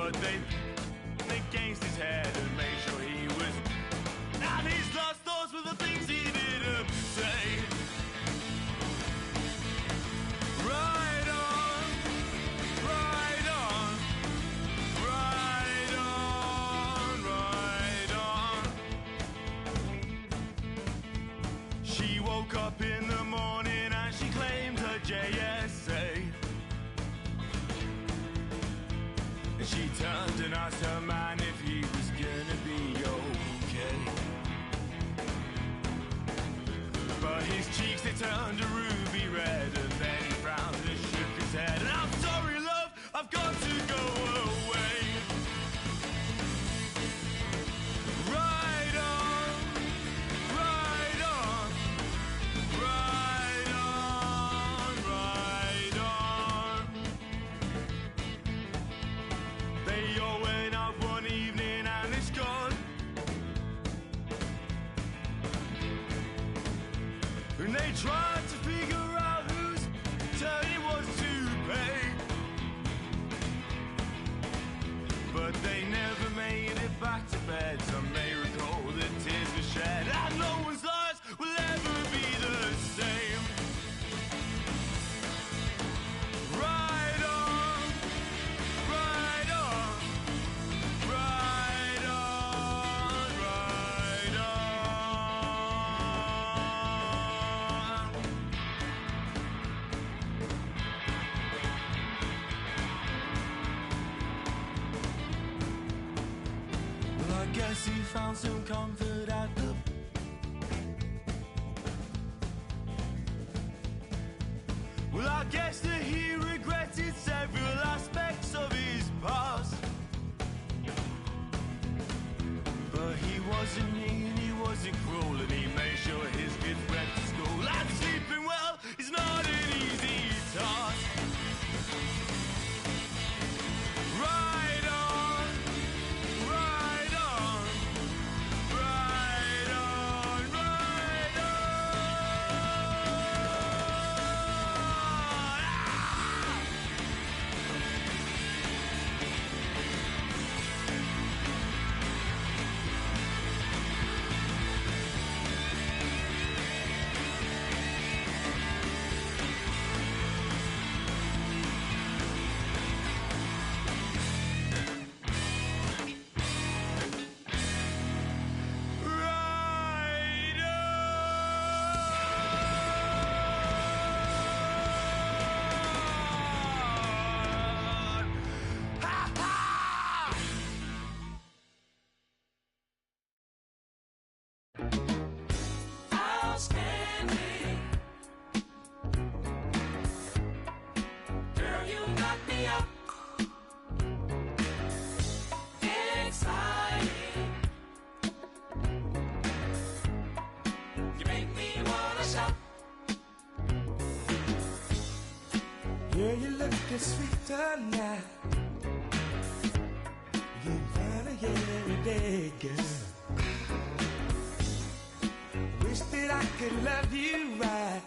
but they against his head and made sure he was. And his last thoughts were the things he didn't say. Ride on, ride on, ride on, ride on. She woke up in the morning and she claimed her JSA. And she turned and asked her man if he was gonna be okay. But his cheeks, they turned a ruby red, and then he frowned and shook his head. And I'm sorry, love, I've got to go away. Ride on, ride on, ride on, ride on. They all went out one evening and it's gone. And they tried to figure out whose turn it was to pay, but they never made it back to bed. Some may recall that tears were shed, and no one's lives will ever be the same. Ride on, ride on, ride on, ride on. Well, I guess he found some comfort at the. Well, I guess that he regretted several aspects of his past. But he wasn't mean, he wasn't cruel, and he made sure his kids went to school. And sleeping well is not an easy task. Ride on, ride on, ride on, ride on. Outstanding. Girl, you knock me up. Exciting. You make me wanna shout. Yeah, you lookin' sweet tonight. You find it every day, girl. Wish that I could love you right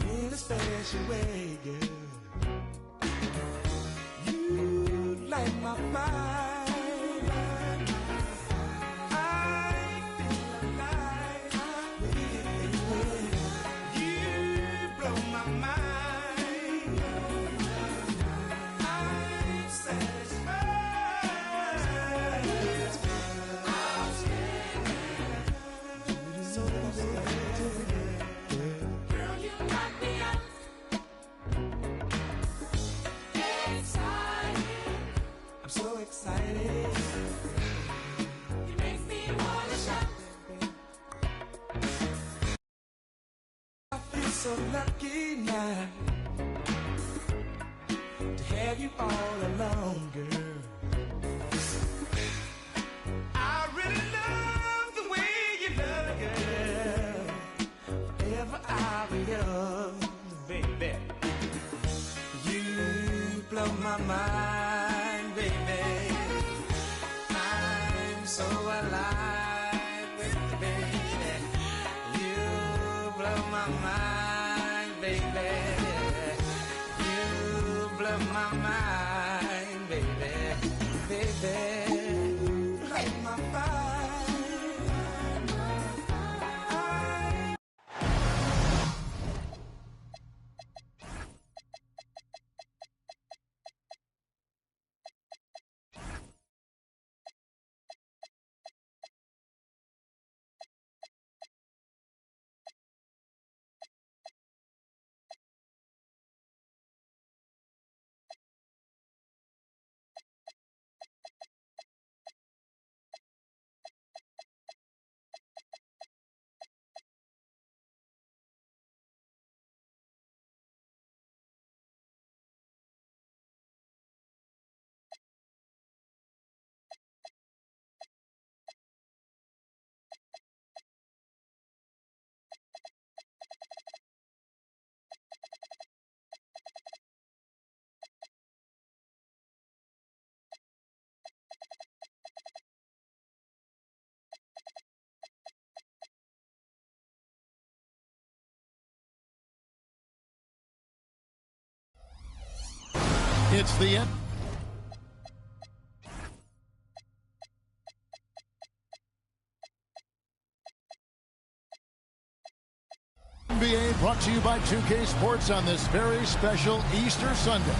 in a special way, girl. You light my fire. I feel alive with you. You blow my mind. I'm satisfied. So Girl, you knock me up. Exciting. I'm so excited. You make me wanna shout. I feel so lucky now to have you all alone, girl. I really love the way you love, girl. Forever I'll be yours, baby. You blow my mind, baby. I'm so alive with you, baby. You blow my mind, baby. You blow my mind. It's the NBA, brought to you by 2K Sports on this very special Easter Sunday.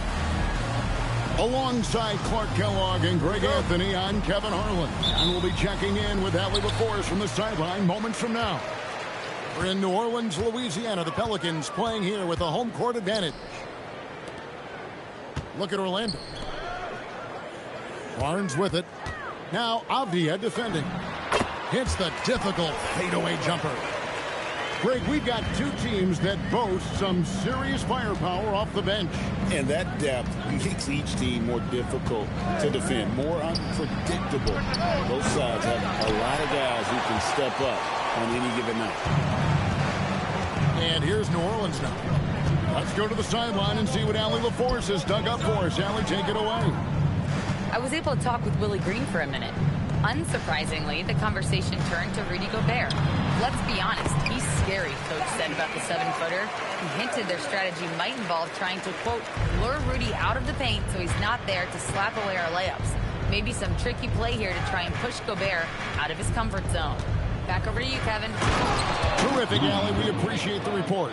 Alongside Clark Kellogg and Greg Anthony, I'm Kevin Harlan. And we'll be checking in with Allie LaForce from the sideline moments from now. We're in New Orleans, Louisiana. The Pelicans playing here with a home court advantage. Look at Orlando. Barnes with it. Now Avdia defending. Hits the difficult fadeaway jumper. Greg, we've got two teams that boast some serious firepower off the bench. And that depth makes each team more difficult to defend, more unpredictable. Both sides have a lot of guys who can step up on any given night. And here's New Orleans now. Let's go to the sideline and see what Allie LaForce has dug up for us. Allie, take it away. I was able to talk with Willie Green for a minute. Unsurprisingly, the conversation turned to Rudy Gobert. Let's be honest, he's scary, Coach said about the 7-footer. He hinted their strategy might involve trying to, quote, lure Rudy out of the paint so he's not there to slap away our layups. Maybe some tricky play here to try and push Gobert out of his comfort zone. Back over to you, Kevin. Terrific, Allie. We appreciate the report.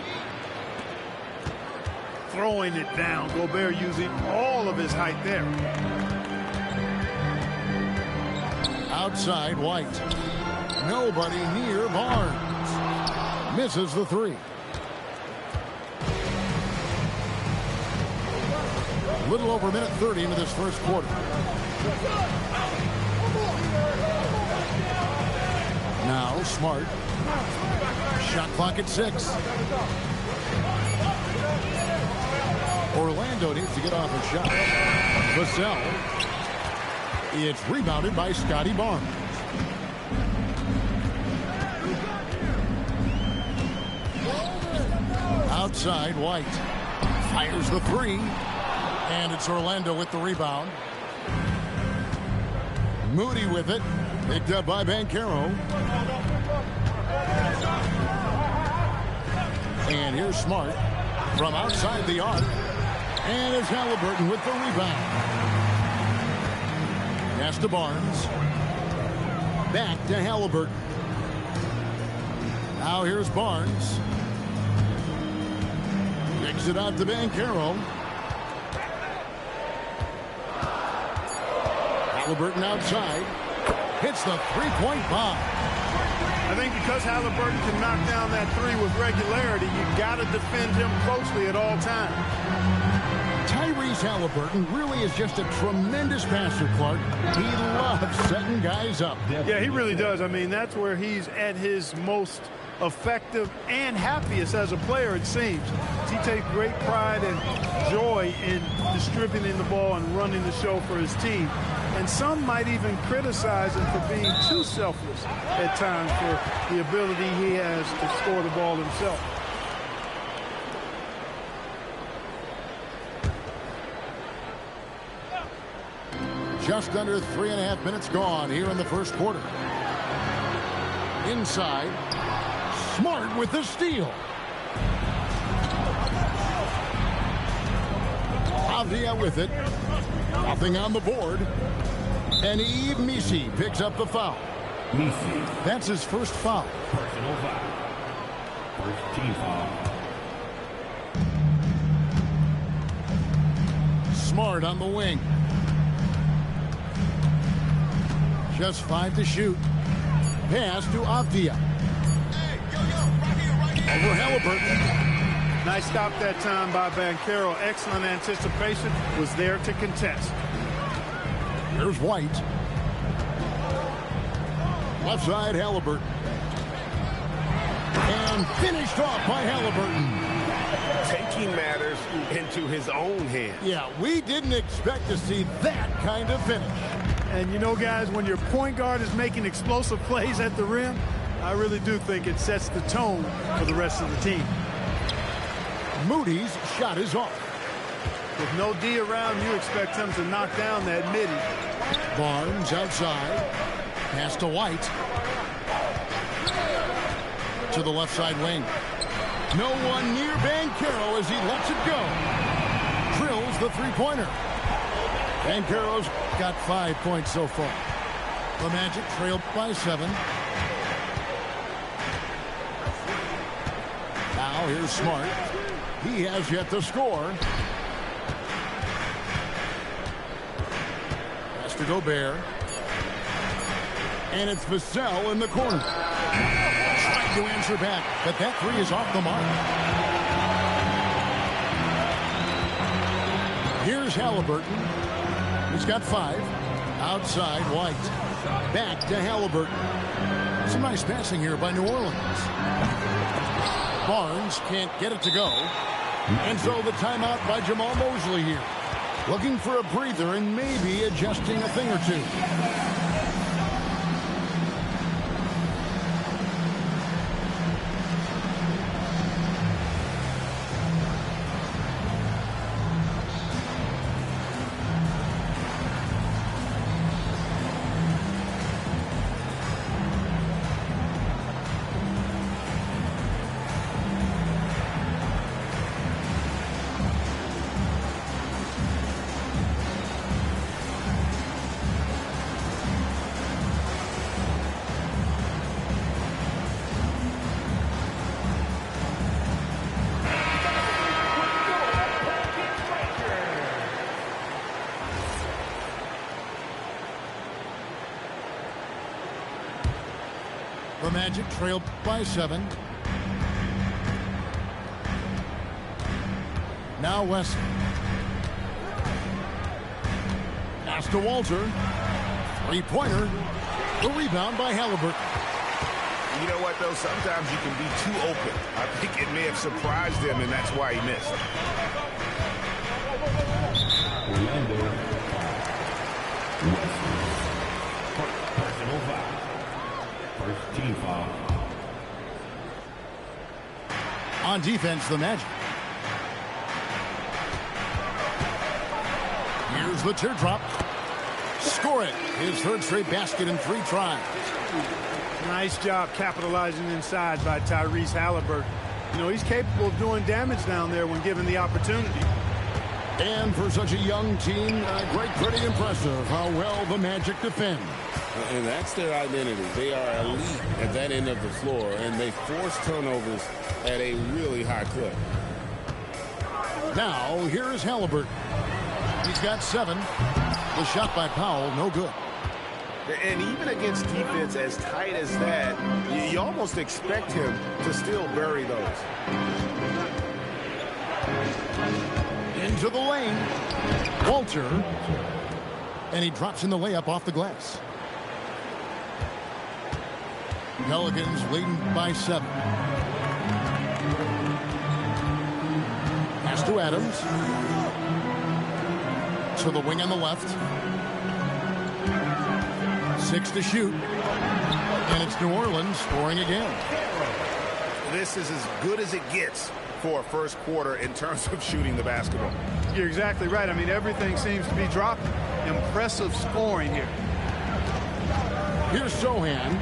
Throwing it down. Gobert using all of his height there. Outside, White. Nobody near Barnes. Misses the three. A little over a minute 30 into this first quarter. Now Smart. Shot clock at 6. Orlando needs to get off a shot. Vassell. It's rebounded by Scotty Barnes. Outside, White. Fires the three. And it's Orlando with the rebound. Moody with it. Picked up by Banchero. And here's Smart from outside the arc. And it's Halliburton with the rebound. Pass to Barnes. Back to Halliburton. Now here's Barnes. Kicks it out to Banchero. Halliburton outside. Hits the three-point bomb. I think because Halliburton can knock down that three with regularity, you got to defend him closely at all times. Tyrese Halliburton really is just a tremendous passer, Clark. He loves setting guys up. Yeah, he really does. I mean, that's where he's at his most effective and happiest as a player, it seems. He takes great pride and joy in distributing the ball and running the show for his team. And some might even criticize him for being too selfless at times for the ability he has to score the ball himself. Just under 3.5 minutes gone here in the first quarter. Inside. Smart with the steal. Avdia with it. Nothing on the board. And Yves Missi picks up the foul. Missi. That's his first foul. Personal foul. First team foul. Smart on the wing. Just 5 to shoot. Pass to Avdia. Over Halliburton. Nice stop that time by Banchero. Excellent anticipation. Was there to contest. Here's White. Left side, Halliburton. And finished off by Halliburton. Taking matters into his own hands. Yeah, we didn't expect to see that kind of finish. And you know, guys, when your point guard is making explosive plays at the rim, I really do think it sets the tone for the rest of the team. Moody's shot is off. With no D around, you expect him to knock down that midi. Barnes outside. Pass to White. To the left side wing. No one near Banchero as he lets it go. Drills the three-pointer. Banchero's got 5 points so far. The Magic trailed by 7. Now here's Smart. He has yet to score. Has to Gobert. And it's Vassell in the corner. Trying to answer back, but that three is off the mark. Here's Halliburton. He's got 5. Outside, White. Back to Halliburton. Some nice passing here by New Orleans. Barnes can't get it to go. And so the timeout by Jamal Mosley here. Looking for a breather and maybe adjusting a thing or two. The Magic trailed by 7. Now Wesley. Pass to Walter. Three-pointer. The rebound by Halliburton. You know what, though? Sometimes you can be too open. I think it may have surprised him, and that's why he missed. Personal foul. First team foul. On defense, the Magic. Here's the teardrop. Score it. His third straight basket in 3 tries. Nice job capitalizing inside by Tyrese Halliburton. You know, he's capable of doing damage down there when given the opportunity. And for such a young team, pretty impressive how well the Magic defend. And that's their identity. They are elite at that end of the floor, and they force turnovers at a really high clip. Now, here is Halliburton. He's got 7. The shot by Powell, no good. And even against defense as tight as that, you almost expect him to still bury those. Into the lane. Walter. And he drops in the layup off the glass. Pelicans leading by 7. Pass to Adams. To the wing on the left. 6 to shoot. And it's New Orleans scoring again. This is as good as it gets for a first quarter in terms of shooting the basketball. You're exactly right. I mean, everything seems to be dropping. Impressive scoring here. Here's Sohan.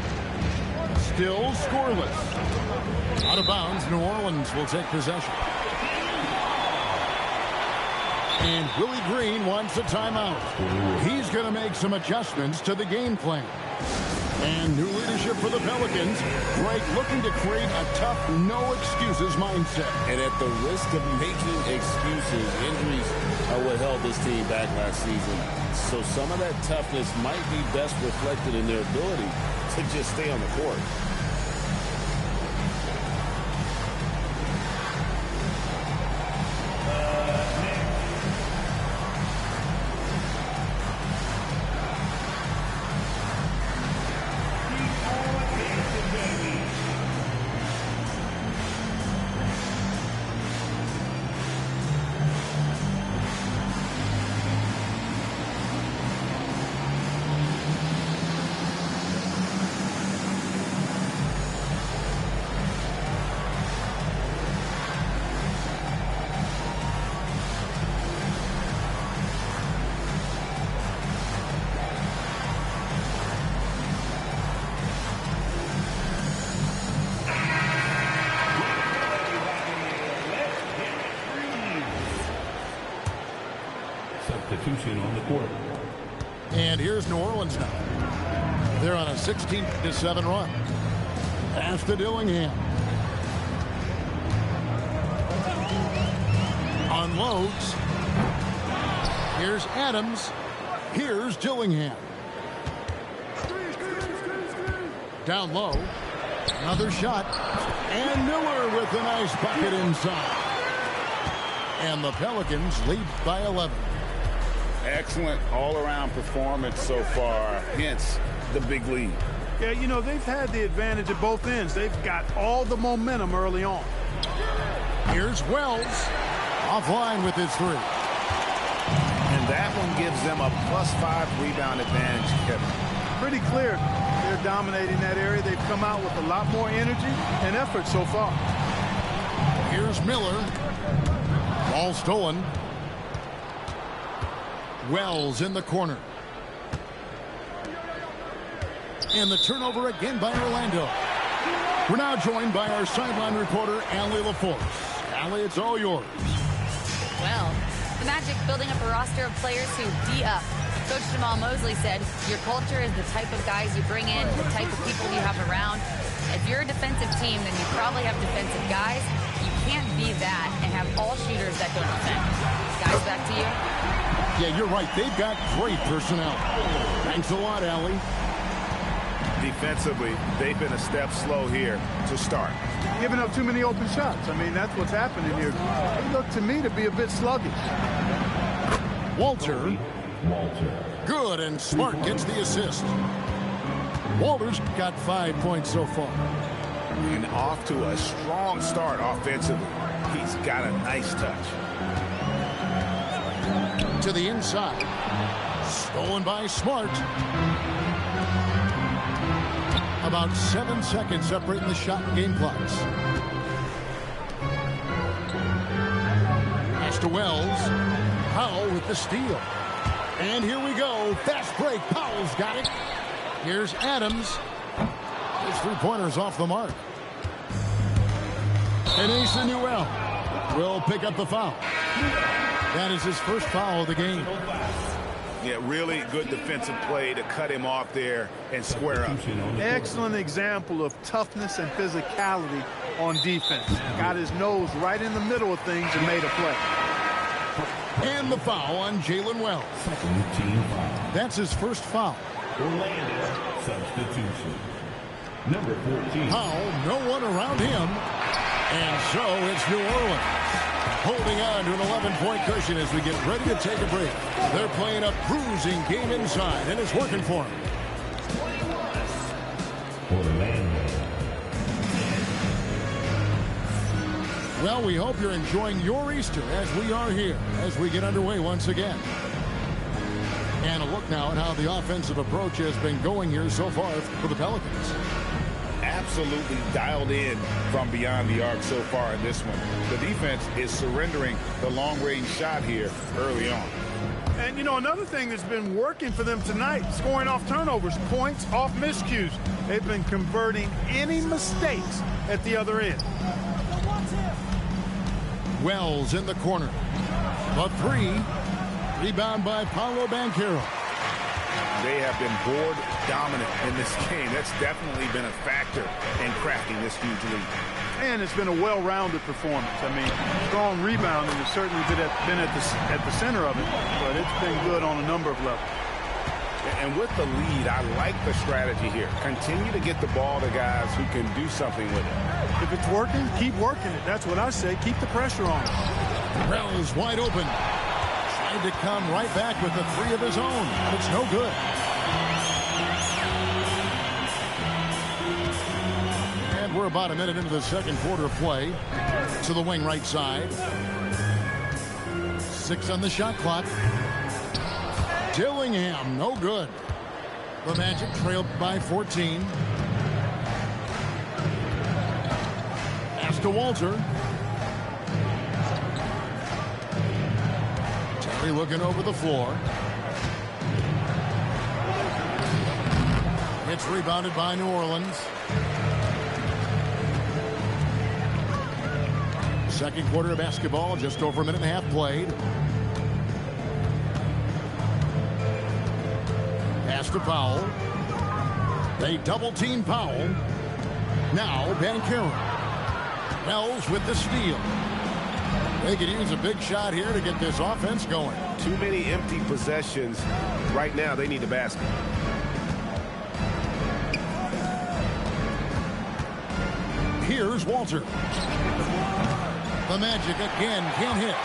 Still scoreless. Out of bounds, New Orleans will take possession. And Willie Green wants a timeout. He's going to make some adjustments to the game plan. And new leadership for the Pelicans. Greg looking to create a tough, no-excuses mindset. And at the risk of making excuses, injuries are what held this team back last season. So some of that toughness might be best reflected in their ability to just stay on the court. Substitution on the court. And here's New Orleans now. They're on a 16-7 run. Pass to Dillingham. Unloads. Here's Adams. Here's Dillingham. Down low. Another shot. And Miller with a nice bucket inside. And the Pelicans lead by 11. Excellent all-around performance so far, hence the big lead. Yeah, you know, they've had the advantage at both ends. They've got all the momentum early on. Here's Wells. Offline with his three. And that one gives them a +5 rebound advantage, Kevin. Pretty clear they're dominating that area. They've come out with a lot more energy and effort so far. Here's Miller. Ball stolen. Wells in the corner. And the turnover again by Orlando. We're now joined by our sideline reporter, Allie LaForce. Allie, it's all yours. Well, the Magic building up a roster of players who D-up. Coach Jamal Mosley said, your culture is the type of guys you bring in, the type of people you have around. If you're a defensive team, then you probably have defensive guys. You can't be that and have all shooters that don't defend. Guys, back to you. Yeah, you're right. They've got great personnel. Thanks a lot, Allie. Defensively, they've been a step slow here to start. Giving up too many open shots. I mean, that's what's happening here. They look to me to be a bit sluggish. Walter. Good, and Smart gets the assist. Walter's got 5 points so far. And off to a strong start offensively. He's got a nice touch. To the inside. Stolen by Smart. About 7 seconds separating the shot and game clocks. Pass to Wells. Powell with the steal. And here we go. Fast break. Powell's got it. Here's Adams. His three-pointer's off the mark. And Asa Newell will pick up the foul. That is his first foul of the game. Yeah, really good defensive play to cut him off there and square up. Excellent example of toughness and physicality on defense. Got his nose right in the middle of things and made a play. And the foul on Jalen Wells. That's his first foul. Orlando substitution. Number 14. Powell, no one around him. And so it's New Orleans holding on to an 11-point cushion as we get ready to take a break. They're playing a cruising game inside, and it's working for them. Orlando. Well, we hope you're enjoying your Easter as we are here, as we get underway once again. And a look now at how the offensive approach has been going here so far for the Pelicans. Absolutely dialed in from beyond the arc so far in this one. The defense is surrendering the long-range shot here early on. And, you know, another thing that's been working for them tonight, scoring off turnovers, points off miscues. They've been converting any mistakes at the other end. Wells in the corner. The three. Rebound by Paolo Banchero. They have been board dominant in this game. That's definitely been a factor in cracking this huge lead. And it's been a well-rounded performance. I mean, strong rebounding has certainly been at the center of it, but it's been good on a number of levels. And with the lead, I like the strategy here. Continue to get the ball to guys who can do something with it. If it's working, keep working it. That's what I say. Keep the pressure on. Wells wide open. Tried to come right back with the three of his own, but it's no good. And we're about a minute into the second quarter of play. To the wing right side. 6 on the shot clock. Dillingham, no good. The Magic trailed by 14. Pass to Walter. Terry looking over the floor. It's rebounded by New Orleans. Second quarter of basketball, just over a minute and a half played. Pass to Powell. They double-team Powell. Now Banchero. Wells with the steal. They could use a big shot here to get this offense going. Too many empty possessions. Right now, they need a basket. Here's Walter. The Magic again can't hit.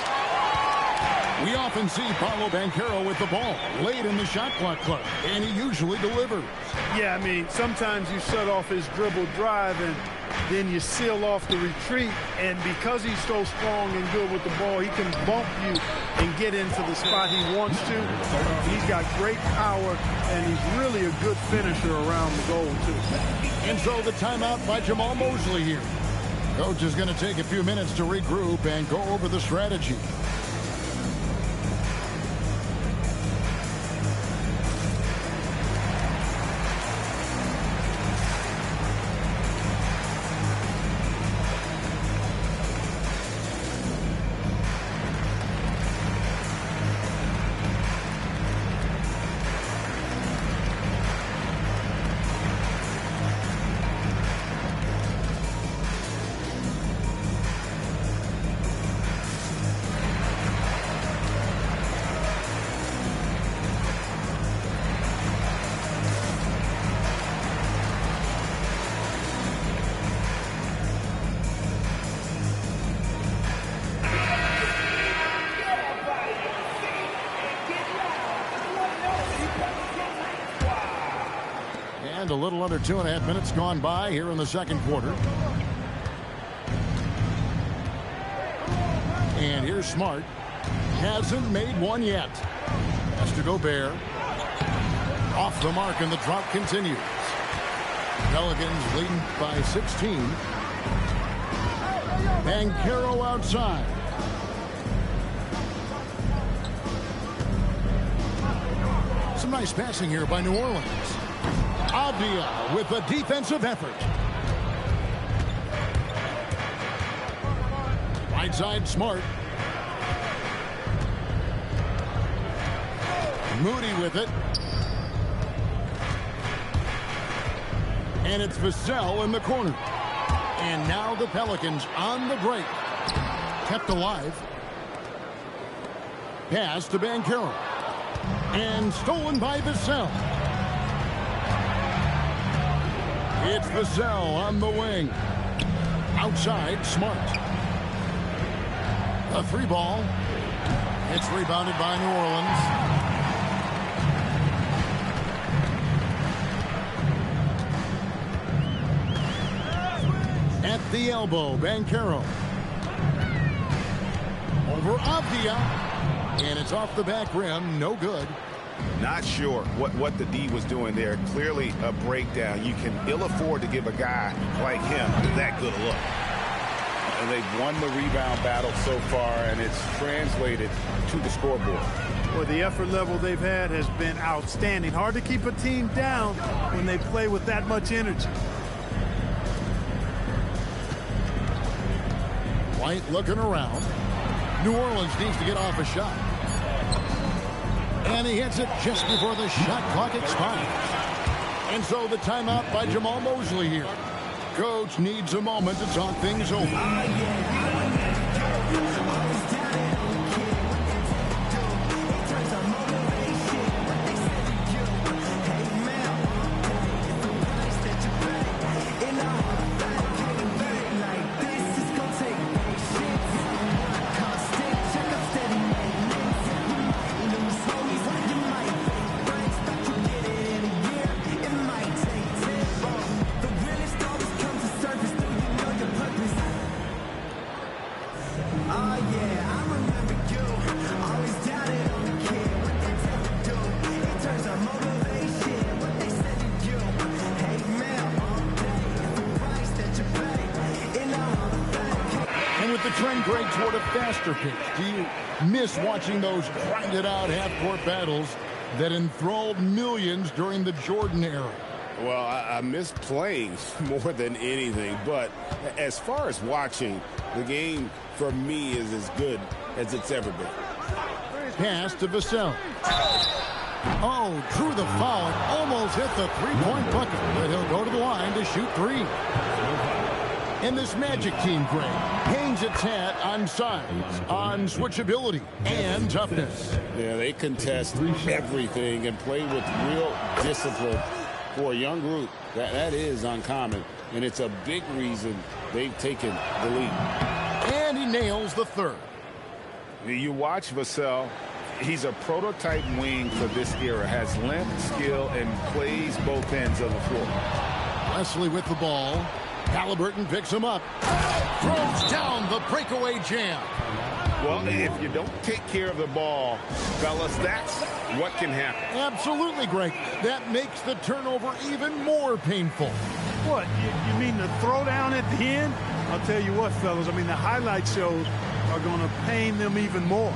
We often see Paolo Banchero with the ball late in the shot clock club, and he usually delivers. Yeah, I mean, sometimes you shut off his dribble drive and then you seal off the retreat, and because he's so strong and good with the ball, he can bump you and get into the spot he wants to. He's got great power, and he's really a good finisher around the goal, too. And so the timeout by Jamal Mosley here. Coach is going to take a few minutes to regroup and go over the strategy. A little under 2.5 minutes gone by here in the second quarter. And here's Smart. Hasn't made one yet. Has to Gobert. Off the mark, and the drought continues. Pelicans leading by 16. Banchero outside. Some nice passing here by New Orleans. Avdia with a defensive effort. Right side, Smart. Moody with it. And it's Vassell in the corner. And now the Pelicans on the break. Kept alive. Pass to Banchero. And stolen by Vassell. It's Vassell on the wing. Outside, Smart. A three ball. It's rebounded by New Orleans. At the elbow, Banchero. Over Avdia. And it's off the back rim. No good. Not sure what the D was doing there. Clearly a breakdown. You can ill afford to give a guy like him that good a look. And they've won the rebound battle so far, and it's translated to the scoreboard. Well, the effort level they've had has been outstanding. Hard to keep a team down when they play with that much energy. White looking around. New Orleans needs to get off a shot. And he hits it just before the shot clock expires. And so the timeout by Jamal Mosley here. Coach needs a moment to talk things over. Toward a faster pace. Do you miss watching those grinded out half-court battles that enthralled millions during the Jordan era? Well, I miss playing more than anything, but as far as watching, the game for me is as good as it's ever been. Pass to Vassell. Oh, drew the foul and almost hit the three-point bucket, but he'll go to the line to shoot three. And this Magic team, Greg, hangs its hat on size, on switchability, and toughness. Yeah, they contest everything and play with real discipline. For a young group, that is uncommon, and it's a big reason they've taken the lead. And he nails the third. You watch Vassell. He's a prototype wing for this era. Has length, skill, and plays both ends of the floor. Wesley with the ball. Halliburton picks him up. Throws down the breakaway jam. Well, if you don't take care of the ball, fellas, that's what can happen. Absolutely, Greg. That makes the turnover even more painful. What, you mean the throwdown at the end? I'll tell you what, fellas, I mean, the highlight shows are going to pain them even more.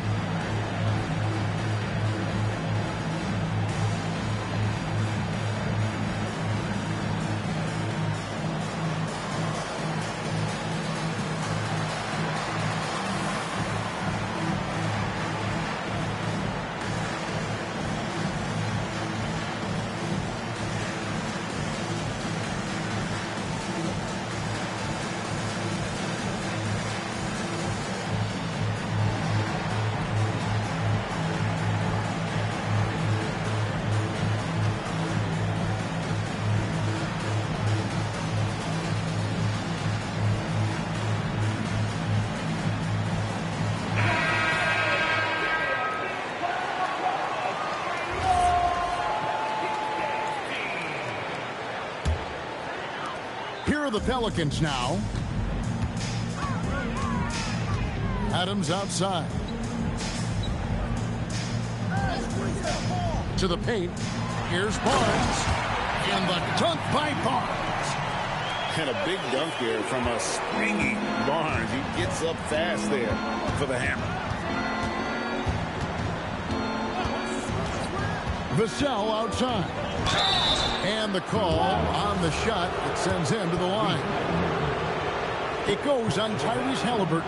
Here are the Pelicans now. Adams outside. To the paint. Here's Barnes. And the dunk by Barnes. And a big dunk there from a springy Barnes. He gets up fast there for the hammer. Vassell outside. And the call on the shot that sends him to the line. It goes on Tyrese Halliburton.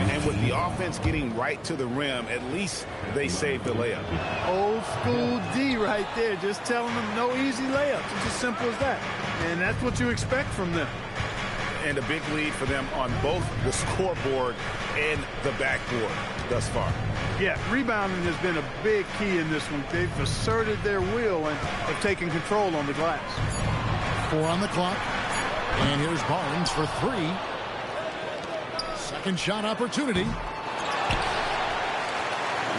And with the offense getting right to the rim, at least they saved the layup. Old school D right there, just telling them no easy layups. It's as simple as that. And that's what you expect from them. And a big lead for them on both the scoreboard and the backboard thus far. Yeah, rebounding has been a big key in this one. They've asserted their will and have taken control on the glass. 4 on the clock. And here's Barnes for 3. Second shot opportunity.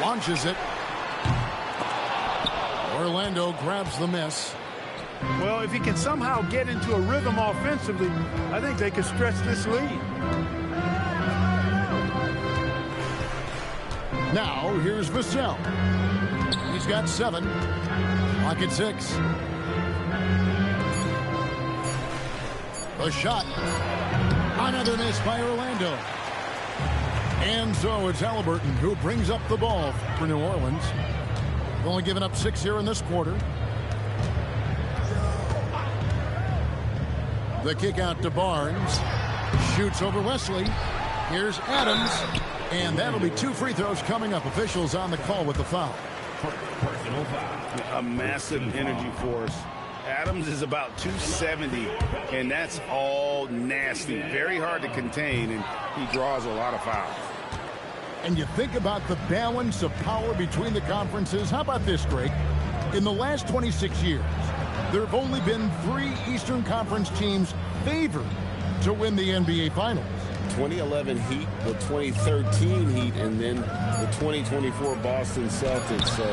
Launches it. Orlando grabs the miss. Well, if he can somehow get into a rhythm offensively, I think they could stretch this lead. Now, here's Vassell. He's got 7. Clock at 6. The shot. Another miss by Orlando. And so it's Halliburton who brings up the ball for New Orleans. They've only given up 6 here in this quarter. The kick out to Barnes. Shoots over Wesley. Here's Adams. And that'll be 2 free throws coming up. Officials on the call with the foul. Personal foul. A massive energy force. Adams is about 270, and that's all nasty. Very hard to contain, and he draws a lot of fouls. And you think about the balance of power between the conferences. How about this, Greg? In the last 26 years, there have only been 3 Eastern Conference teams favored to win the NBA Finals. 2011 Heat, the 2013 Heat, and then the 2024 Boston Celtics. So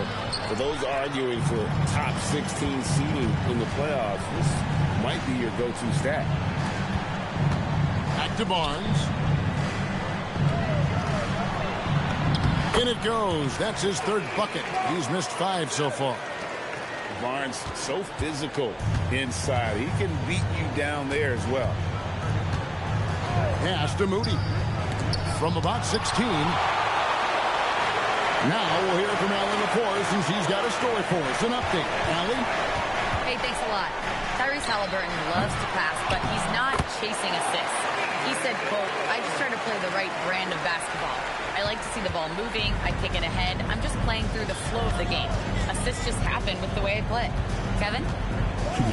for those arguing for top 16 seeding in the playoffs, this might be your go-to stat. Back to Barnes. In it goes. That's his 3rd bucket. He's missed 5 so far. Barnes, so physical inside. He can beat you down there as well. Pass to Moody. From about 16. Now we'll hear from Allie LaForce since he's got a story for us. An update. Allie? Hey, thanks a lot. Tyrese Halliburton loves to pass, but he's not chasing assists. He said, quote, I just try to play the right brand of basketball. I like to see the ball moving. I kick it ahead. I'm just playing through the flow of the game. assists just happen with the way I play. Kevin?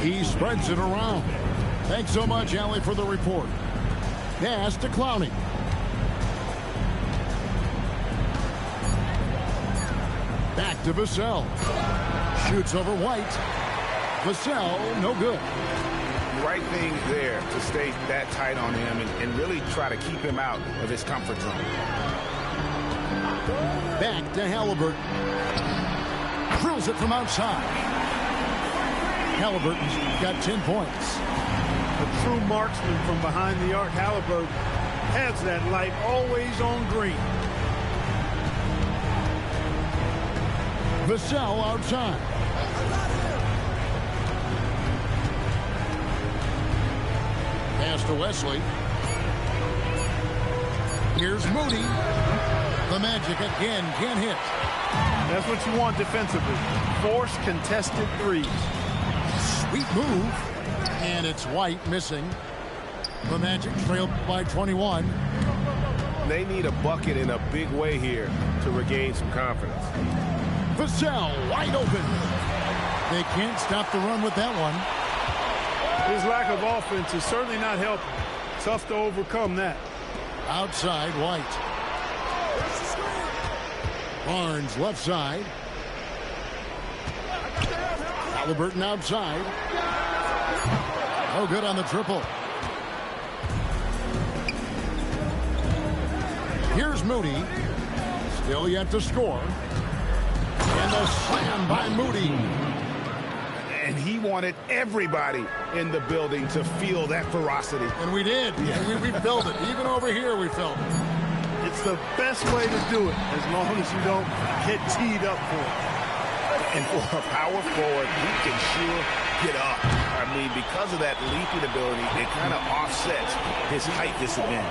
He spreads it around. Thanks so much, Allie, for the report. Pass to Clowney. Back to Vassell. Shoots over White. Vassell, no good. Right thing there to stay that tight on him and really try to keep him out of his comfort zone. Back to Halliburton. Drills it from outside. Halliburton's got 10 points. A true marksman from behind the arc. Halliburton has that light always on green. Vassell outside. Pass to Wesley. Here's Moody. The Magic again can't hit. That's what you want defensively. Force contested threes. Sweet move. And it's White missing. The Magic trailed by 21. They need a bucket in a big way here to regain some confidence. Vassell wide open. They can't stop the run with that one. His lack of offense is certainly not helping. Tough to overcome that. Outside, White. Barnes left side. Halliburton outside. No good on the triple. Here's Moody. Still yet to score. And a slam by Moody. And he wanted everybody in the building to feel that ferocity. And we did. Yeah. We felt it. Even over here, we felt it. It's the best way to do it, as long as you don't get teed up for it. And for a power forward, he can sure get up. I mean, because of that leaping ability, it kind of offsets his height disadvantage.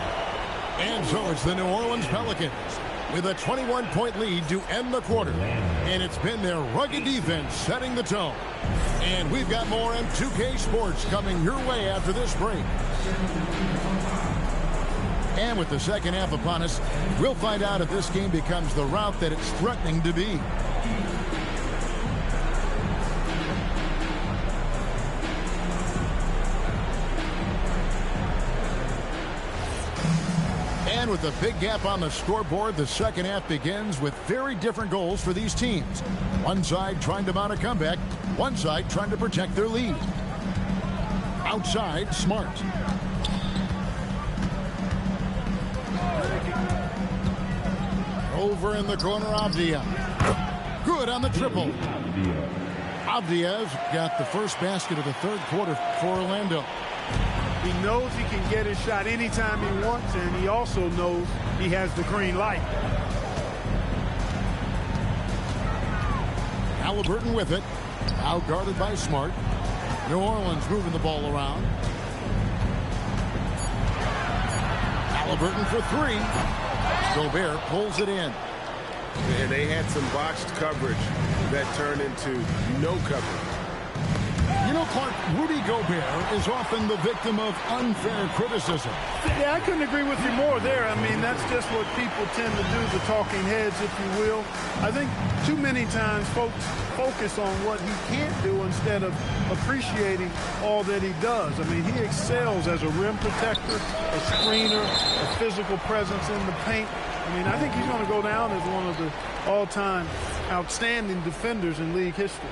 And so it's the New Orleans Pelicans with a 21-point lead to end the quarter. And it's been their rugged defense setting the tone. And we've got more M2K Sports coming your way after this break. And with the second half upon us, we'll find out if this game becomes the route that it's threatening to be. And with a big gap on the scoreboard, the second half begins with very different goals for these teams. One side trying to mount a comeback, one side trying to protect their lead. Outside, Smart. Over in the corner, Avdia. Good on the triple. Avdia's got the first basket of the third quarter for Orlando. He knows he can get his shot anytime he wants, and he also knows he has the green light. Halliburton with it. Out guarded by Smart. New Orleans moving the ball around. Halliburton for three. Gobert pulls it in. And they had some botched coverage that turned into no coverage. You know, Clark, Rudy Gobert is often the victim of unfair criticism. Yeah, I couldn't agree with you more there. I mean, that's just what people tend to do, the talking heads, if you will. I think too many times folks focus on what he can't do instead of appreciating all that he does. I mean, he excels as a rim protector, a screener, a physical presence in the paint. I mean, I think he's going to go down as one of the all-time outstanding defenders in league history.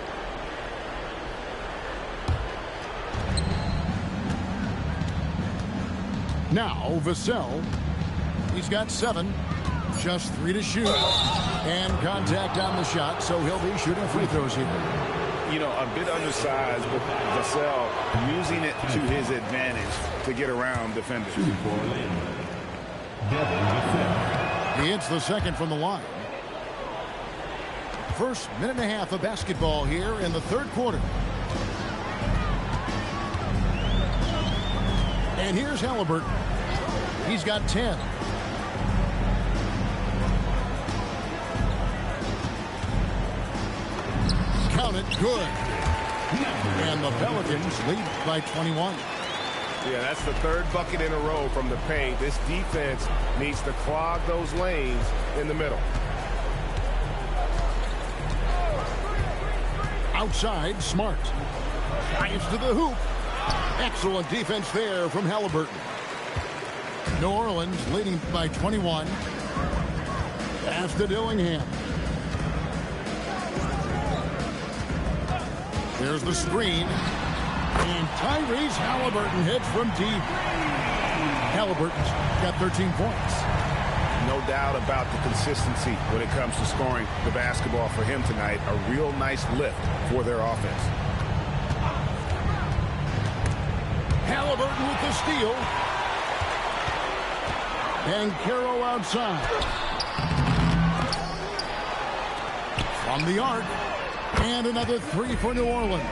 Now, Vassell, he's got 7, just 3 to shoot, and contact on the shot, so he'll be shooting free throws here. You know, a bit undersized, but Vassell using it to his advantage to get around defenders. He hits the second from the line. First minute and a half of basketball here in the third quarter. And here's Halliburton. He's got 10. Count it, good. And the Pelicans lead by 21. Yeah, that's the third bucket in a row from the paint. This defense needs to clog those lanes in the middle. Outside, Smart. Drives to the hoop. Excellent defense there from Halliburton. New Orleans leading by 21. Pass to Dillingham. There's the screen. And Tyrese Halliburton hits from deep. Halliburton's got 13 points. No doubt about the consistency when it comes to scoring the basketball for him tonight. A real nice lift for their offense. Halliburton with the steal. And Caro outside. From the arc. And another three for New Orleans.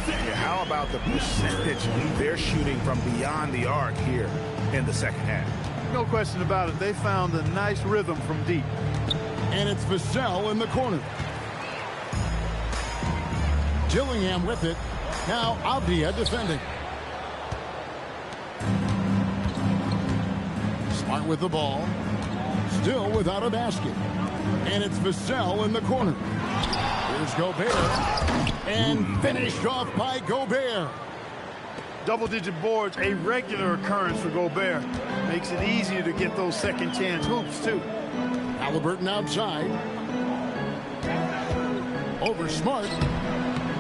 Yeah, how about the percentage they're shooting from beyond the arc here in the second half? No question about it. They found a nice rhythm from deep. And it's Vassell in the corner. Dillingham with it. Now Avdia defending. Smart with the ball. Still without a basket. And it's Vassell in the corner. Here's Gobert. And finished off by Gobert. Double-digit boards, a regular occurrence for Gobert. Makes it easier to get those second chance hoops, too. Halliburton outside. Over Smart.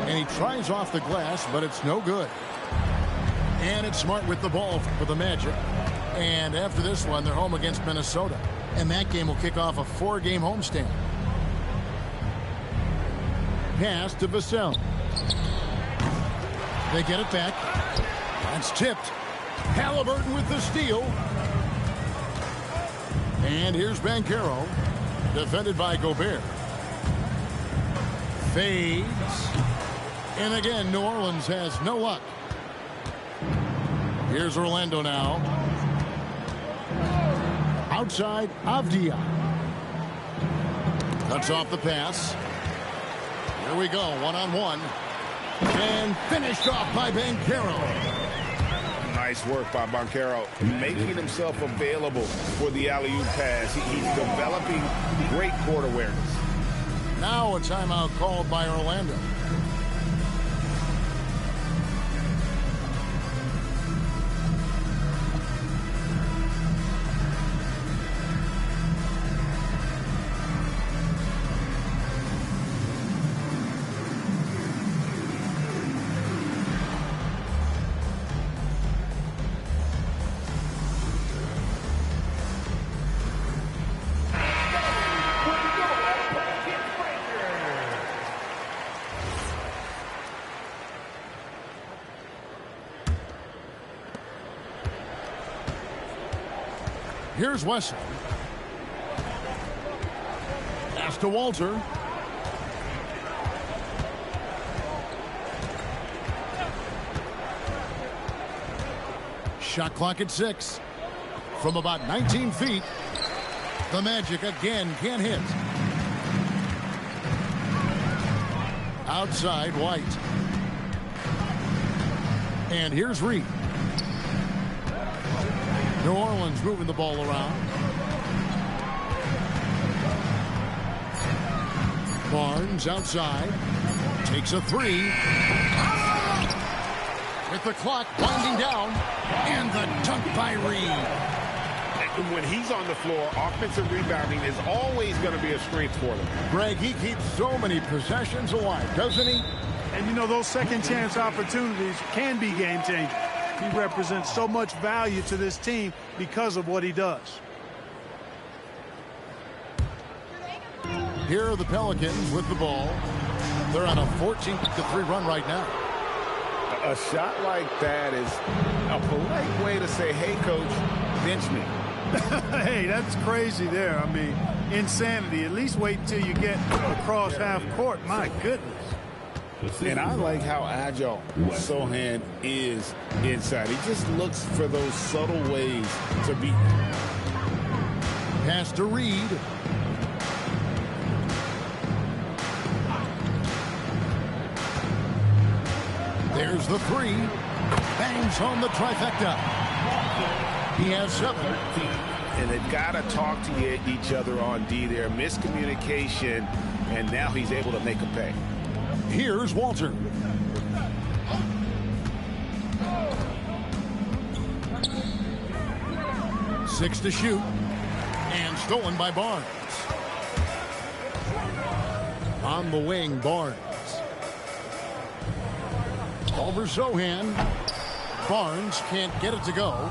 And he tries off the glass, but it's no good. And it's Smart with the ball for the Magic. And after this one, they're home against Minnesota. And that game will kick off a 4-game homestand. Pass to Vassell. They get it back. That's tipped. Halliburton with the steal. And here's Banchero. Defended by Gobert. Fades. And again, New Orleans has no luck. Here's Orlando now. Outside, Avdia. Cuts off the pass. Here we go, one-on-one. And finished off by Banchero. Nice work by Banchero, making himself available for the alley-oop pass. He's developing great court awareness. Now a timeout called by Orlando. Here's Wesley. Pass to Walter. Shot clock at 6. From about 19 feet, the Magic again can't hit. Outside, White. And here's Reed. New Orleans moving the ball around. Barnes outside. Takes a three. With the clock winding down. And the dunk by Reed. And when he's on the floor, offensive rebounding is always going to be a strength for them. Greg, he keeps so many possessions alive, doesn't he? And, you know, those second chance opportunities can be game-changing. He represents so much value to this team because of what he does. Here are the Pelicans with the ball. They're on a 14-3 run right now. A shot like that is a polite way to say, hey, coach, bench me. Hey, that's crazy there. I mean, insanity. At least wait until you get across half court. My goodness. And I like how agile Sohan is inside. He just looks for those subtle ways to beat. Pass to Reed. There's the three. Bangs home the trifecta. He has 7. And they've got to talk to each other on D there. Miscommunication, and now he's able to make a pay. Here's Walter. Six to shoot. And stolen by Barnes. On the wing, Barnes. Over Sohan. Barnes can't get it to go.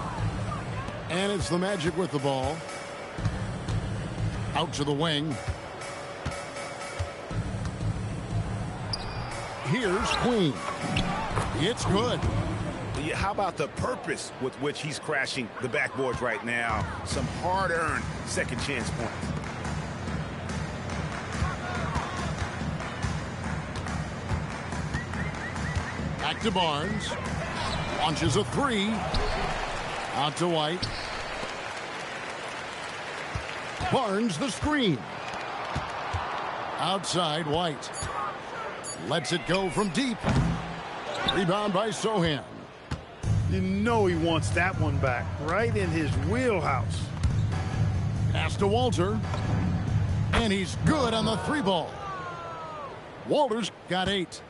And it's the Magic with the ball. Out to the wing. Here's Queen. It's good. How about the purpose with which he's crashing the backboards right now? Some hard-earned second chance points. Back to Barnes. Launches a three. Out to White. Barnes the screen. Outside White. Lets it go from deep. Rebound by Sohan. You know he wants that one back. Right in his wheelhouse. Pass to Walter. And he's good on the three ball. Walter's got 8.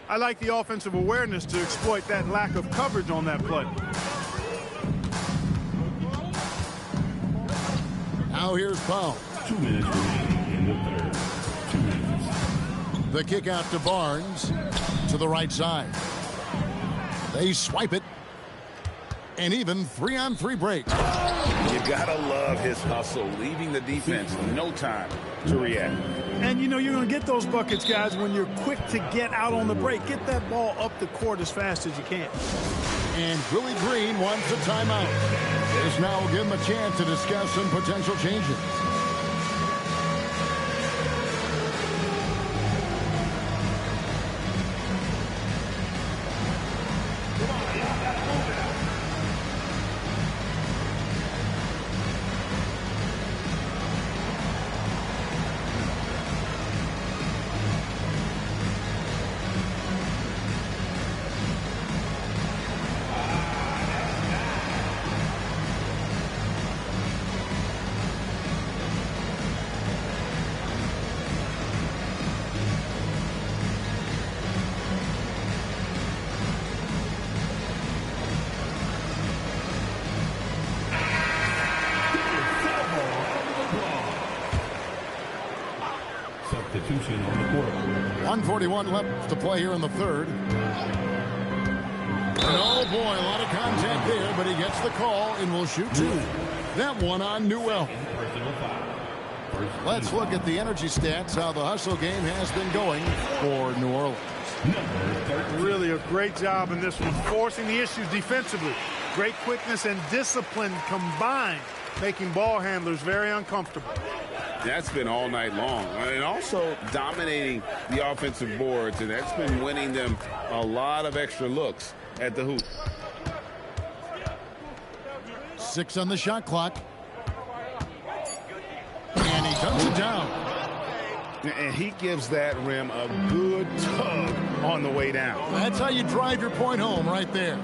I like the offensive awareness to exploit that lack of coverage on that play. Now here's Powell. 2 minutes remaining in the third. 2 minutes. The kick out to Barnes. To the right side. They swipe it. And even 3-on-3 break. You gotta love his hustle, leaving the defense no time to react. And you know you're going to get those buckets, guys, when you're quick to get out on the break. Get that ball up the court as fast as you can. And Willie Green wants a timeout. This now will give him a chance to discuss some potential changes. Substitution on the court. 1:41 left to play here in the third. And oh boy, a lot of contact there, but he gets the call and will shoot 2. That one on Newell. Let's look at the energy stats, how the hustle game has been going for New Orleans. Really a great job in this one, forcing the issues defensively. Great quickness and discipline combined, making ball handlers very uncomfortable. That's been all night long. And also dominating the offensive boards, and that's been winning them a lot of extra looks at the hoop. 6 on the shot clock. And he dunks it down. And he gives that rim a good tug on the way down. That's how you drive your point home right there.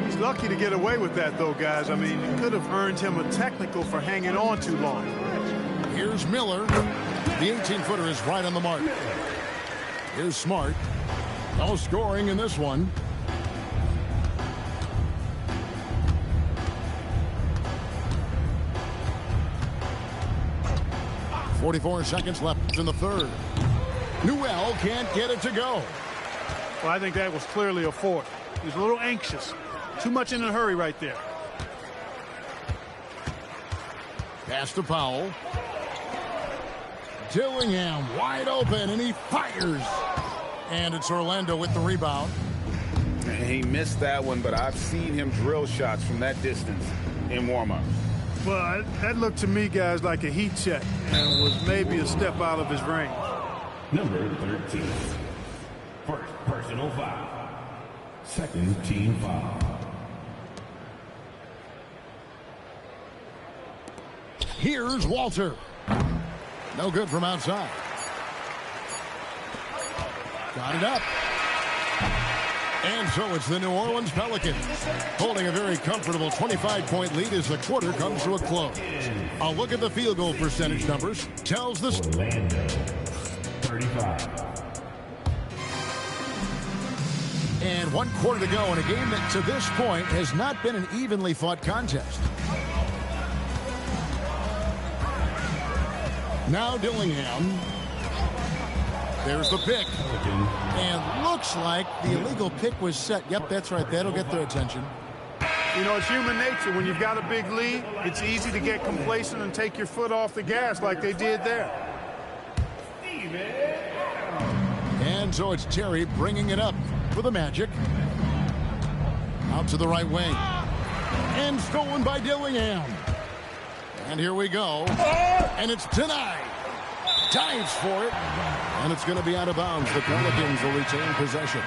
He's lucky to get away with that, though, guys. I mean, it could have earned him a technical for hanging on too long. Here's Miller. The 18-footer is right on the mark. Here's Smart. No scoring in this one. .44 seconds left in the third. Newell can't get it to go. Well, I think that was clearly a fourth. He was a little anxious. Too much in a hurry right there. Pass to Powell. Dillingham wide open, and he fires. And it's Orlando with the rebound. He missed that one, but I've seen him drill shots from that distance in warm-up. Well, that looked to me, guys, like a heat check and was maybe a step out of his range. Number 13. First personal foul. Second team foul. Here's Walter. No good from outside. Got it up. And so it's the New Orleans Pelicans holding a very comfortable 25-point lead as the quarter comes to a close. A look at the field goal percentage numbers tells the Orlando, 35. And 1 quarter to go in a game that to this point has not been an evenly fought contest. Now Dillingham. There's the pick. And looks like the illegal pick was set. Yep, that's right. That'll get their attention. You know, it's human nature. When you've got a big lead, it's easy to get complacent and take your foot off the gas like they did there. And so it's Terry bringing it up for the Magic. Out to the right wing. And stolen by Dillingham. And here we go. And it's denied. Dives for it. And it's going to be out of bounds. The Pelicans will retain possession.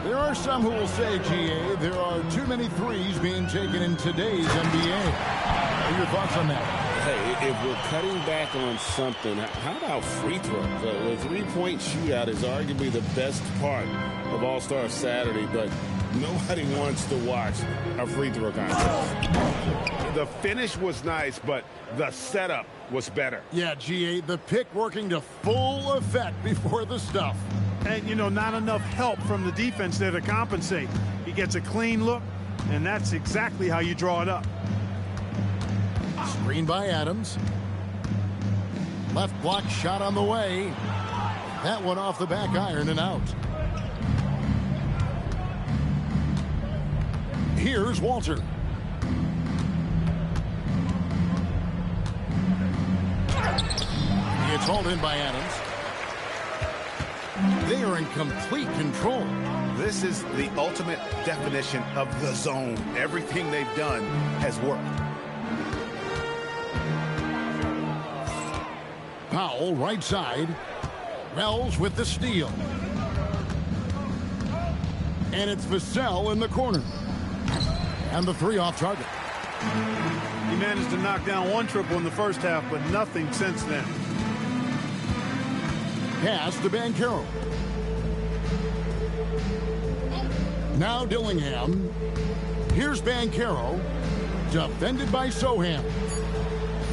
There are some who will say, GA, there are too many threes being taken in today's NBA. What are your thoughts on that? Hey, if we're cutting back on something, how about free throws? The three-point shootout is arguably the best part of All-Star Saturday, but nobody wants to watch a free throw contest. The finish was nice, but the setup was better. Yeah, GA, the pick working to full effect before the stuff. And, you know, not enough help from the defense there to compensate. He gets a clean look, and that's exactly how you draw it up. Screen by Adams. Left block shot on the way. That one off the back iron and out. Here's Walter. It's hauled in by Adams. They are in complete control. This is the ultimate definition of the zone. Everything they've done has worked. Powell, right side. Wells with the steal. And it's Vassell in the corner. And the three off target. He managed to knock down 1 triple in the first half, but nothing since then. Pass to Banchero. Now Dillingham. Here's Banchero. Defended by Soham.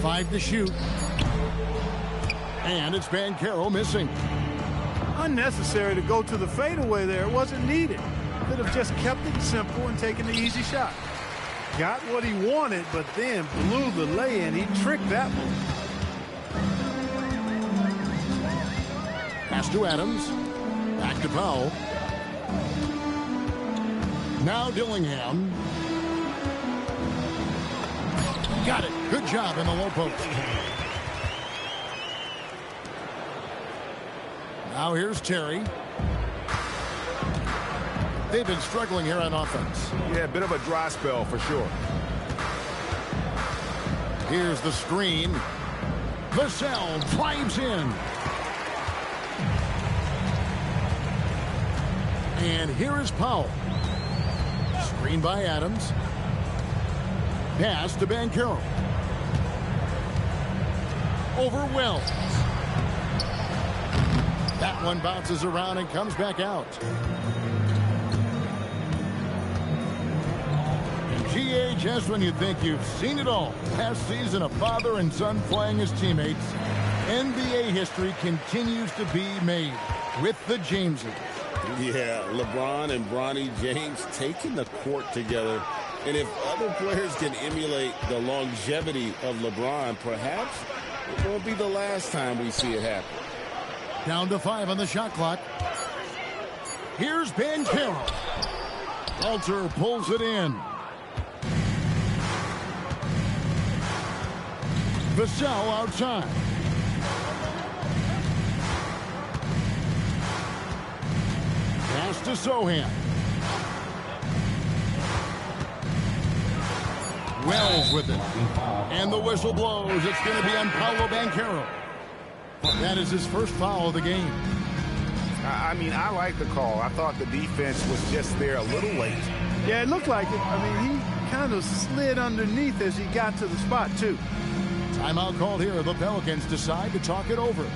5 to shoot. And it's Banchero missing. Unnecessary to go to the fadeaway there. It wasn't needed. Could have just kept it simple and taken the easy shot. Got what he wanted, but then blew the lay-in. He tricked that one. Pass to Adams. Back to Powell. Now Dillingham. Got it. Good job in the low post. Now here's Terry. They've been struggling here on offense. Yeah, a bit of a dry spell for sure. Here's the screen. Vassell drives in. And here is Powell. Screen by Adams. Pass to Banchero. Over Wells. That one bounces around and comes back out. GA, just when you think you've seen it all. Last season, a father and son playing as teammates. NBA history continues to be made with the Jameses. Yeah, LeBron and Bronny James taking the court together. And if other players can emulate the longevity of LeBron, perhaps it won't be the last time we see it happen. Down to 5 on the shot clock. Here's Banchero. Walter pulls it in. Vassell outside. Pass to Sohan. Wells with it. And the whistle blows. It's going to be on Paolo Banchero. That is his first foul of the game. I mean, I like the call. I thought the defense was just there a little late. Yeah, it looked like it. I mean, he kind of slid underneath as he got to the spot, too. Timeout called here. The Pelicans decide to talk it over.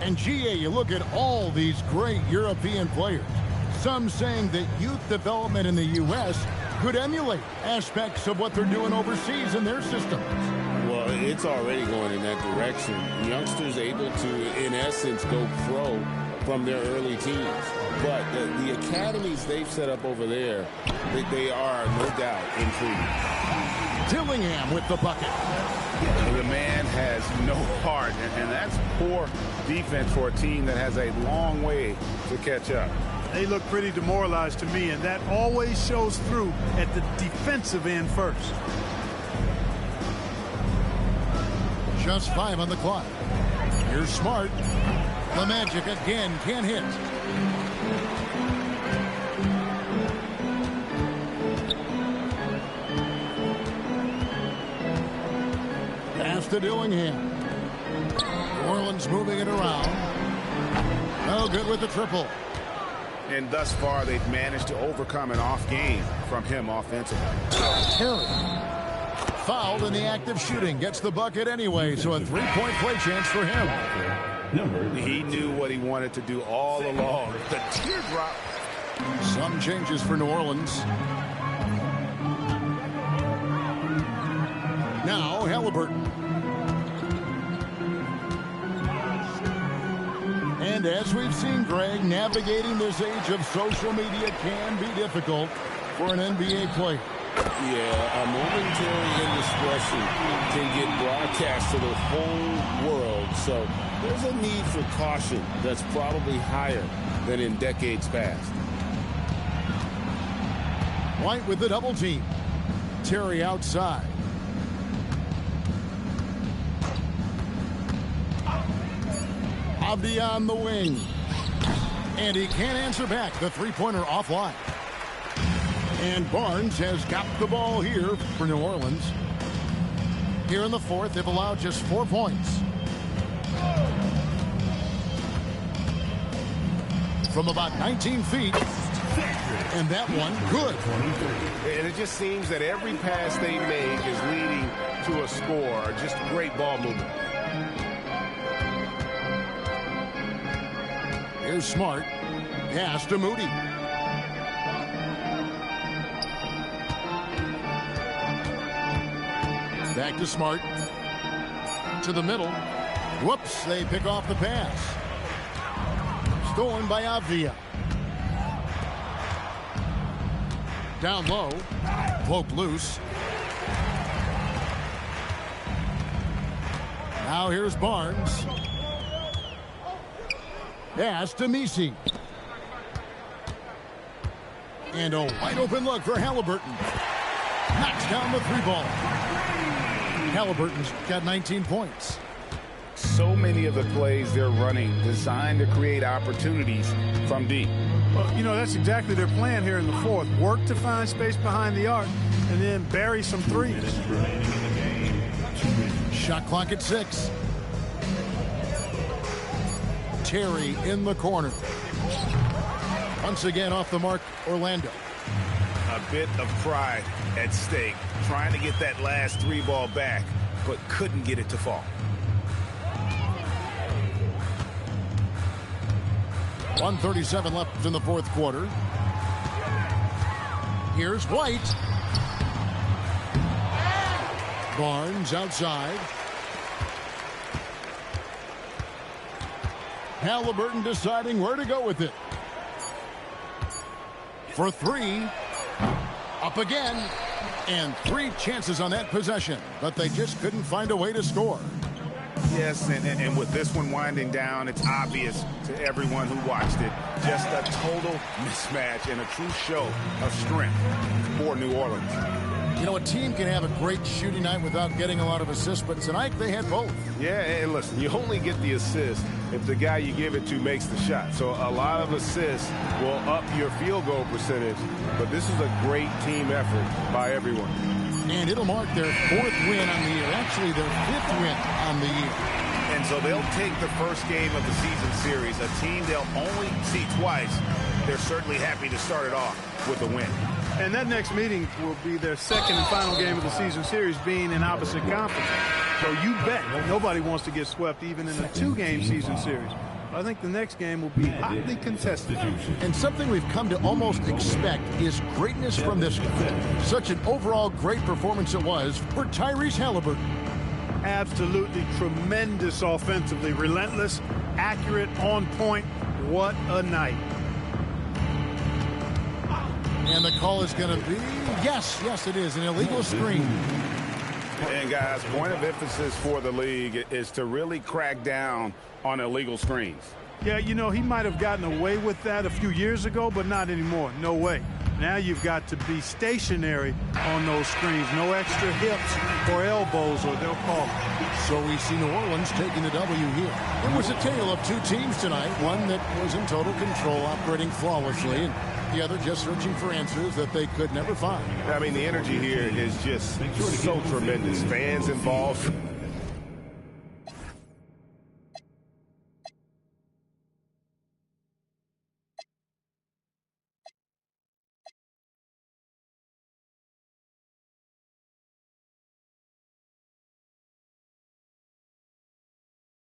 And GA, you look at all these great European players. Some saying that youth development in the U.S. could emulate aspects of what they're doing overseas in their systems. Well, it's already going in that direction. Youngsters able to, in essence, go pro from their early teens. But the academies they've set up over there, they are, no doubt, intriguing. Dillingham with the bucket. The man has no heart, and that's poor defense for a team that has a long way to catch up. They look pretty demoralized to me, and that always shows through at the defensive end first. Just 5 on the clock. Here's Smart. The Magic again can't hit. Pass to Dillingham. New Orleans moving it around. No good with the triple. And thus far, they've managed to overcome an off game from him offensively. Terry. Fouled in the act of shooting. Gets the bucket anyway, so a three-point play chance for him. He knew what he wanted to do all along. The teardrop. Some changes for New Orleans. Now Halliburton. And as we've seen, Greg, navigating this age of social media can be difficult for an NBA player. Yeah, a momentary indiscretion can get broadcast to the whole world. So there's a need for caution that's probably higher than in decades past. White with the double team. Terry outside. Avdia on the wing. And he can't answer back. The three-pointer offline. And Barnes has got the ball here for New Orleans. Here in the fourth, they've allowed just 4 points. From about 19 feet. And that one, good. And it just seems that every pass they make is leading to a score. Just great ball movement. Here's Smart. Pass to Moody. Back to Smart. To the middle. Whoops, they pick off the pass. Stolen by Avdia. Down low. Poke loose. Now here's Barnes. Pass to Misi. And a wide open look for Halliburton. Knocks down the three ball. Halliburton's got 19 points. So many of the plays they're running designed to create opportunities from deep. Well, you know, that's exactly their plan here in the fourth. Work to find space behind the arc and then bury some threes. Shot clock at 6. Terry in the corner. Once again off the mark, Orlando. A bit of pride at stake, trying to get that last three ball back, but couldn't get it to fall. .137 left in the fourth quarter. Here's White. Barnes outside. Halliburton deciding where to go with it. For three. Up again. And 3 chances on that possession, but they just couldn't find a way to score. Yes, and with this one winding down, it's obvious to everyone who watched it. Just a total mismatch and a true show of strength for New Orleans. You know, a team can have a great shooting night without getting a lot of assists, but tonight they had both. Yeah, and listen, you only get the assist if the guy you give it to makes the shot. So a lot of assists will up your field goal percentage, but this is a great team effort by everyone. And it'll mark their 4th win on the year, actually their 5th win on the year. And so they'll take the first game of the season series, a team they'll only see twice. They're certainly happy to start it off with a win. And that next meeting will be their second and final game of the season series, being in opposite conference. So you bet nobody wants to get swept even in a 2-game season series. I think the next game will be hotly contested. And something we've come to almost expect is greatness from this guy. Such an overall great performance it was for Tyrese Halliburton. Absolutely tremendous offensively. Relentless, accurate, on point. What a night. And the call is going to be, yes, it is, an illegal screen. And guys, point of emphasis for the league is to really crack down on illegal screens. Yeah, you know, he might have gotten away with that a few years ago, but not anymore. No way. Now you've got to be stationary on those screens. No extra hips or elbows, or they'll call it. So we see New Orleans taking the W here. It was a tale of two teams tonight, one that was in total control, operating flawlessly, and the other just searching for answers that they could never find. I mean, the energy here is just so tremendous. Fans involved,